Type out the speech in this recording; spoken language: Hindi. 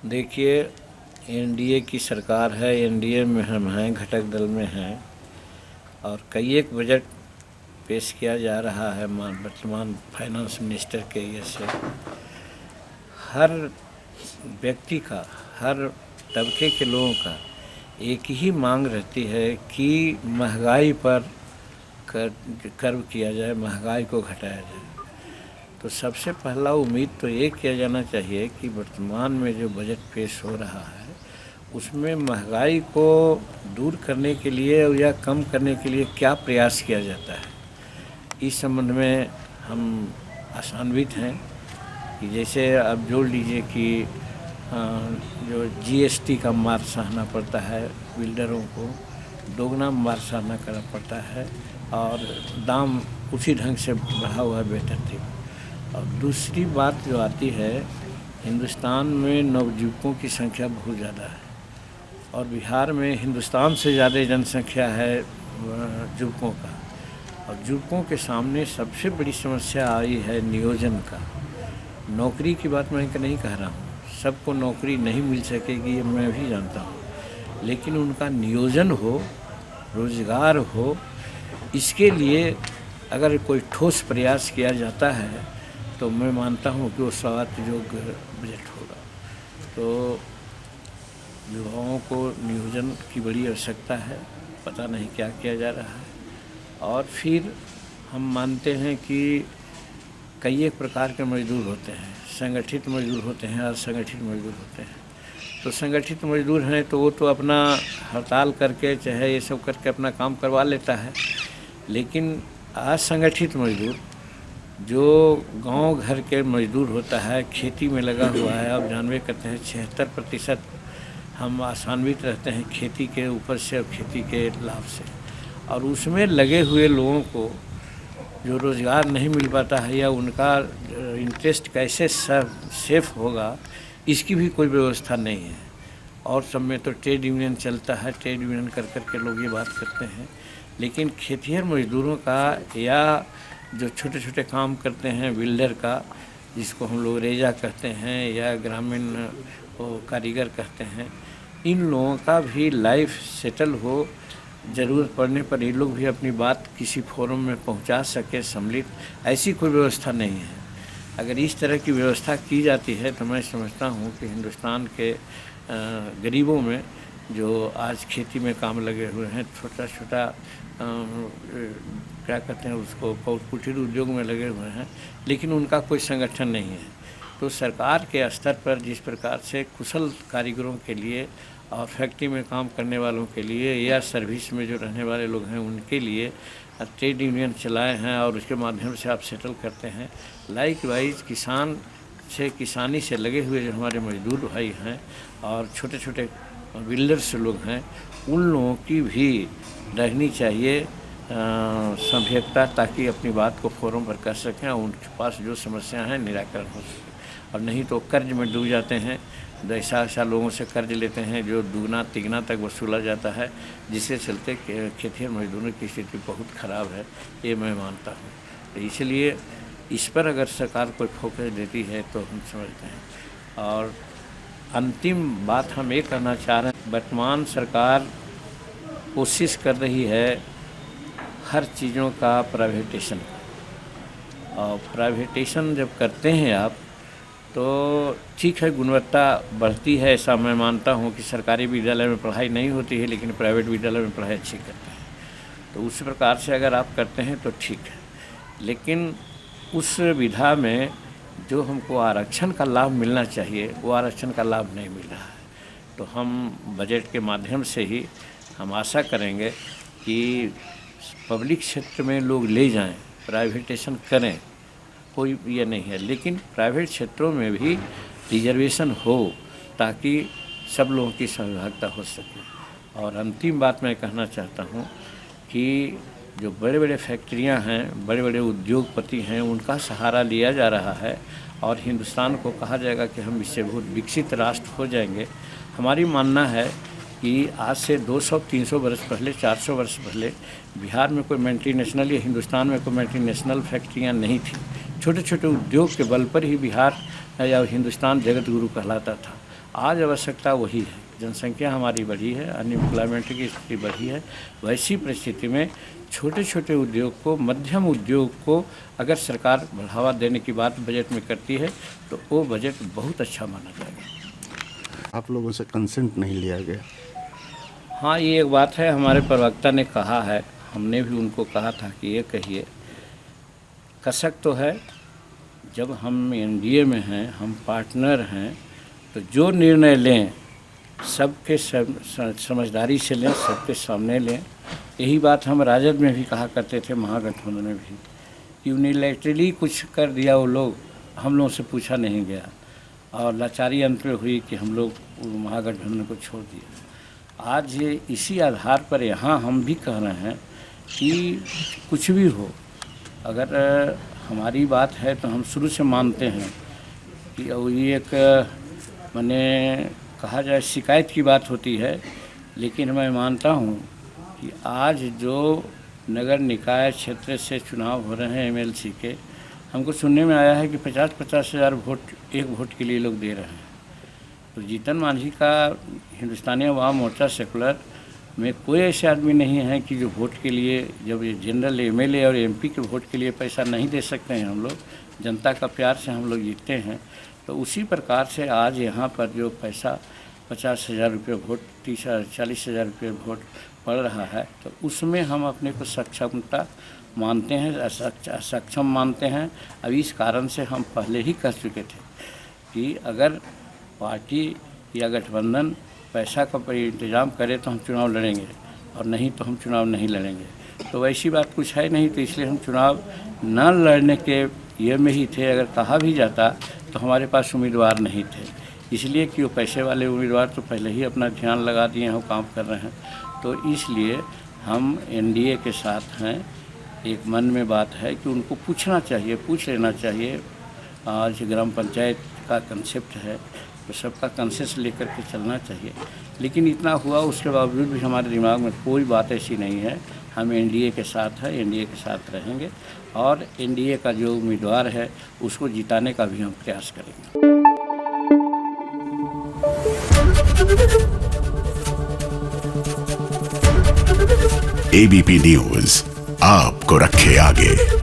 देखिए, एनडीए की सरकार है, एनडीए में हम हैं, घटक दल में हैं और कई एक बजट पेश किया जा रहा है वर्तमान फाइनेंस मिनिस्टर के ये से। हर व्यक्ति का, हर तबके के लोगों का एक ही मांग रहती है कि महंगाई पर कर्व किया जाए, महंगाई को घटाया जाए। तो सबसे पहला उम्मीद तो ये किया जाना चाहिए कि वर्तमान में जो बजट पेश हो रहा है उसमें महंगाई को दूर करने के लिए या कम करने के लिए क्या प्रयास किया जाता है। इस संबंध में हम आशान्वित हैं कि जैसे अब जोड़ लीजिए कि जो जीएसटी का मार सहना पड़ता है, बिल्डरों को दोगुना मार सहना करना पड़ता है और दाम उसी ढंग से बढ़ा हुआ बेहतर थी। और दूसरी बात जो आती है, हिंदुस्तान में नवयुवकों की संख्या बहुत ज़्यादा है और बिहार में हिंदुस्तान से ज़्यादा जनसंख्या है युवकों का। और युवकों के सामने सबसे बड़ी समस्या आई है नियोजन का। नौकरी की बात मैं नहीं कह रहा हूँ, सबको नौकरी नहीं मिल सकेगी ये मैं भी जानता हूँ, लेकिन उनका नियोजन हो, रोज़गार हो, इसके लिए अगर कोई ठोस प्रयास किया जाता है तो मैं मानता हूँ कि वो स्वागत योग्य बजट होगा। तो युवाओं को नियोजन की बड़ी आवश्यकता है, पता नहीं क्या किया जा रहा है। और फिर हम मानते हैं कि कई एक प्रकार के मजदूर होते हैं, संगठित मजदूर होते हैं, असंगठित मजदूर होते हैं। तो संगठित मजदूर हैं तो वो तो अपना हड़ताल करके चाहे ये सब करके अपना काम करवा लेता है, लेकिन असंगठित मजदूर जो गांव घर के मजदूर होता है, खेती में लगा हुआ है, आप जानवे करते हैं 76% हम आशान्वित रहते हैं खेती के ऊपर से और खेती के लाभ से। और उसमें लगे हुए लोगों को जो रोज़गार नहीं मिल पाता है या उनका इंटरेस्ट कैसे सेफ होगा, इसकी भी कोई व्यवस्था नहीं है। और सब में तो ट्रेड यूनियन चलता है, ट्रेड यूनियन कर के लोग ये बात करते हैं, लेकिन खेतिहर मजदूरों का या जो छोटे छोटे काम करते हैं बिल्डर का, जिसको हम लोग रेजा कहते हैं या ग्रामीण कारीगर कहते हैं, इन लोगों का भी लाइफ सेटल हो, ज़रूरत पड़ने पर ये लोग भी अपनी बात किसी फोरम में पहुंचा सके सम्मिलित, ऐसी कोई व्यवस्था नहीं है। अगर इस तरह की व्यवस्था की जाती है तो मैं समझता हूं कि हिंदुस्तान के गरीबों में जो आज खेती में काम लगे हुए हैं, छोटा छोटा क्या कहते हैं उसको, कुटीर उद्योग में लगे हुए हैं, लेकिन उनका कोई संगठन नहीं है। तो सरकार के स्तर पर जिस प्रकार से कुशल कारीगरों के लिए और फैक्ट्री में काम करने वालों के लिए या सर्विस में जो रहने वाले लोग हैं उनके लिए ट्रेड यूनियन चलाए हैं और उसके माध्यम से आप सेटल करते हैं। लाइक वाइज किसान से, किसानी से लगे हुए जो हमारे मजदूर भाई हैं और छोटे छोटे बिल्डर्स लोग हैं, उन लोगों की भी रहनी चाहिए सभ्यता, ताकि अपनी बात को फोरम पर कर सकें और उनके पास जो समस्याएं हैं निराकरण हो सके। और नहीं तो कर्ज में डूब जाते हैं, ऐसा लोगों से कर्ज लेते हैं जो दुगना तिगना तक वसूला जाता है, जिससे चलते खेतिहर मजदूरों की स्थिति बहुत ख़राब है, ये मैं मानता हूँ। तो इसलिए इस पर अगर सरकार कोई फोकस देती है तो हम समझते हैं। और अंतिम बात हम ये कहना चाह रहे हैं, वर्तमान सरकार कोशिश कर रही है हर चीज़ों का प्राइवेटेशन, और प्राइवेटेशन जब करते हैं आप तो ठीक है, गुणवत्ता बढ़ती है, ऐसा मैं मानता हूँ कि सरकारी विद्यालय में पढ़ाई नहीं होती है लेकिन प्राइवेट विद्यालय में पढ़ाई अच्छी करते हैं। तो उस प्रकार से अगर आप करते हैं तो ठीक है, लेकिन उस विधा में जो हमको आरक्षण का लाभ मिलना चाहिए वो आरक्षण का लाभ नहीं मिल रहा है। तो हम बजट के माध्यम से ही हम आशा करेंगे कि पब्लिक क्षेत्र में लोग ले जाएं, प्राइवेटेशन करें, कोई ये नहीं है, लेकिन प्राइवेट क्षेत्रों में भी रिजर्वेशन हो ताकि सब लोगों की सहभागिता हो सके। और अंतिम बात मैं कहना चाहता हूँ कि जो बड़े बड़े फैक्ट्रियाँ हैं, बड़े बड़े उद्योगपति हैं, उनका सहारा लिया जा रहा है और हिंदुस्तान को कहा जाएगा कि हम इससे बहुत विकसित राष्ट्र हो जाएंगे। हमारी मानना है कि आज से 200-300 वर्ष पहले, 400 वर्ष पहले बिहार में कोई मल्टीनेशनल या हिंदुस्तान में कोई मल्टीनेशनल फैक्ट्रियाँ नहीं थी। छोटे छोटे उद्योग के बल पर ही बिहार या हिंदुस्तान जगत गुरु कहलाता था। आज आवश्यकता वही है, जनसंख्या हमारी बढ़ी है, अनएम्प्लॉयमेंट की स्थिति बढ़ी है। वैसी परिस्थिति में छोटे छोटे उद्योग को, मध्यम उद्योग को अगर सरकार बढ़ावा देने की बात बजट में करती है तो वो बजट बहुत अच्छा माना जाएगा। आप लोगों से कंसेंट नहीं लिया गया? हाँ, ये एक बात है, हमारे प्रवक्ता ने कहा है, हमने भी उनको कहा था कि ये कहिए। कसक तो है, जब हम एनडीए में हैं, हम पार्टनर हैं, तो जो निर्णय लें सबके समझदारी से लें, सबके सामने लें। यही बात हम राजद में भी कहा करते थे, महागठबंधन में भी, कि यूनिलैटरली कुछ कर दिया वो लोग, हम लोगों से पूछा नहीं गया और लाचारी अंत में हुई कि हम लोग महागठबंधन को छोड़ दिया। आज ये इसी आधार पर यहाँ हम भी कह रहे हैं कि कुछ भी हो, अगर हमारी बात है तो हम शुरू से मानते हैं कि ये एक माने कहा जाए शिकायत की बात होती है, लेकिन मैं मानता हूँ कि आज जो नगर निकाय क्षेत्र से चुनाव हो रहे हैं एमएलसी के, हमको सुनने में आया है कि 50-50 हज़ार वोट एक वोट के लिए लोग दे रहे हैं। तो जीतन मांझी का हिंदुस्तानी अवाम मोर्चा सेकुलर में कोई ऐसे आदमी नहीं है कि जो वोट के लिए, जब ये जनरल एमएलए और एमपी के वोट के लिए पैसा नहीं दे सकते हैं हम लोग, जनता का प्यार से हम लोग जीतते हैं। तो उसी प्रकार से आज यहाँ पर जो पैसा 50,000 रुपये वोट, 40,000 रुपये वोट पड़ रहा है, तो उसमें हम अपने को सक्षमता मानते हैं, असक्षम मानते हैं। अब इस कारण से हम पहले ही कह चुके थे कि अगर पार्टी या गठबंधन पैसा का इंतजाम करे तो हम चुनाव लड़ेंगे, और नहीं तो हम चुनाव नहीं लड़ेंगे। तो वैसी बात कुछ है नहीं, तो इसलिए हम चुनाव न लड़ने के ये में ही थे। अगर कहा भी जाता तो हमारे पास उम्मीदवार नहीं थे, इसलिए कि वो पैसे वाले उम्मीदवार तो पहले ही अपना ध्यान लगा दिए हैं, वो काम कर रहे हैं। तो इसलिए हम एनडीए के साथ हैं। एक मन में बात है कि उनको पूछना चाहिए, पूछ लेना चाहिए। आज ग्राम पंचायत का कंसेप्ट है तो सबका कंसेंस लेकर के चलना चाहिए, लेकिन इतना हुआ उसके बावजूद भी हमारे दिमाग में कोई बात ऐसी नहीं है। हम एनडीए के साथ हैं, एनडीए के साथ रहेंगे, और एनडीए का जो उम्मीदवार है उसको जिताने का भी हम प्रयास करेंगे। एबीपी न्यूज़ आपको रखे आगे।